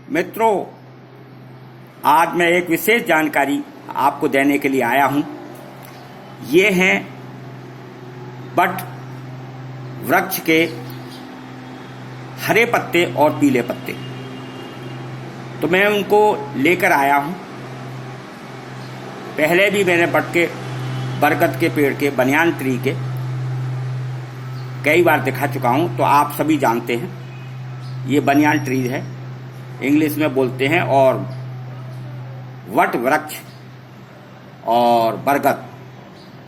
मित्रों, आज मैं एक विशेष जानकारी आपको देने के लिए आया हूं। ये हैं बट वृक्ष के हरे पत्ते और पीले पत्ते। तो मैं उनको लेकर आया हूं। पहले भी मैंने बरगद के पेड़ के, बनियान ट्री के कई बार दिखा चुका हूं, तो आप सभी जानते हैं ये बनियान ट्री है, इंग्लिश में बोलते हैं, और वट वृक्ष और बरगद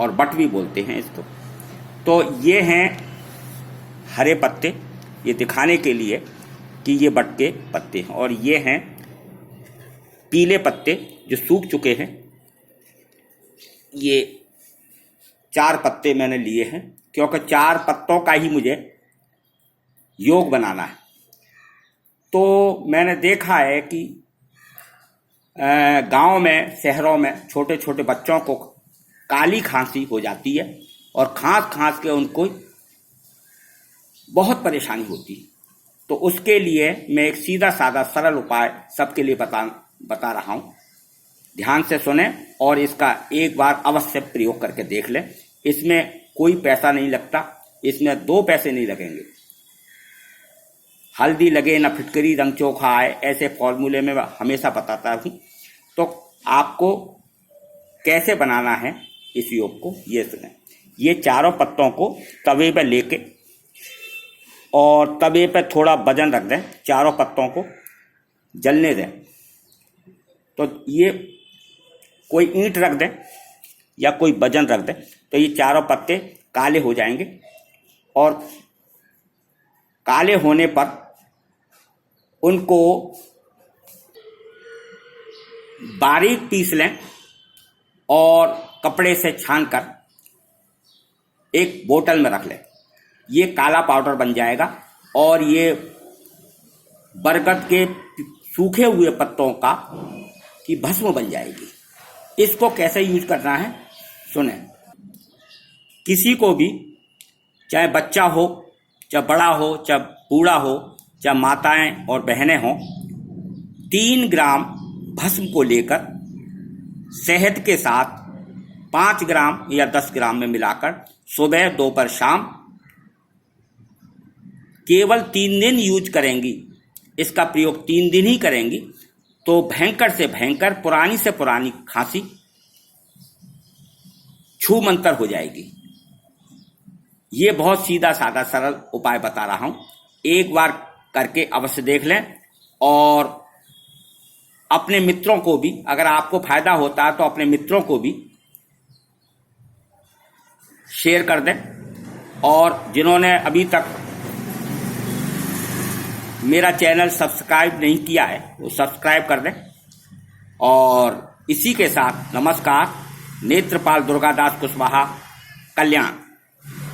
और बट भी बोलते हैं इसको। तो ये हैं हरे पत्ते, ये दिखाने के लिए कि ये बट के पत्ते हैं, और ये हैं पीले पत्ते जो सूख चुके हैं। ये 4 पत्ते मैंने लिए हैं क्योंकि 4 पत्तों का ही मुझे योग बनाना है। तो मैंने देखा है कि गांव में, शहरों में छोटे छोटे बच्चों को काली खांसी हो जाती है और खांस के उनको बहुत परेशानी होती है। तो उसके लिए मैं एक सीधा साधा सरल उपाय सबके लिए बता रहा हूं। ध्यान से सुने और इसका एक बार अवश्य प्रयोग करके देख लें। इसमें कोई पैसा नहीं लगता, इसमें 2 पैसे नहीं लगेंगे। हल्दी लगे ना फिटकरी रंग चोखा आए, ऐसे फॉर्मूले में हमेशा बताता हूं। तो आपको कैसे बनाना है इस योग को, ये सुने। ये 4 पत्तों को तवे पे लेके और तवे पे थोड़ा वजन रख दें, 4 पत्तों को जलने दें। तो ये कोई ईंट रख दें या कोई वजन रख दें, तो ये 4 पत्ते काले हो जाएंगे। और काले होने पर उनको बारीक पीस लें और कपड़े से छानकर एक बोतल में रख लें। ये काला पाउडर बन जाएगा और ये बरगद के सूखे हुए पत्तों की भस्म बन जाएगी। इसको कैसे यूज करना है सुने। किसी को भी, चाहे बच्चा हो, चाहे बड़ा हो, चाहे बूढ़ा हो, चाहे माताएं और बहनें हों, 3 ग्राम भस्म को लेकर शहद के साथ 5 ग्राम या 10 ग्राम में मिलाकर सुबह, दोपहर, शाम केवल 3 दिन यूज करेंगी। इसका प्रयोग 3 दिन ही करेंगी तो भयंकर से भयंकर, पुरानी से पुरानी खांसी छू मंतर हो जाएगी। ये बहुत सीधा साधा सरल उपाय बता रहा हूं, एक बार करके अवश्य देख लें। और अपने मित्रों को भी, अगर आपको फायदा होता है तो अपने मित्रों को भी शेयर कर दें। और जिन्होंने अभी तक मेरा चैनल सब्सक्राइब नहीं किया है वो सब्सक्राइब कर दें। और इसी के साथ नमस्कार। नेत्रपाल दुर्गादास कुशवाहा, कल्याण।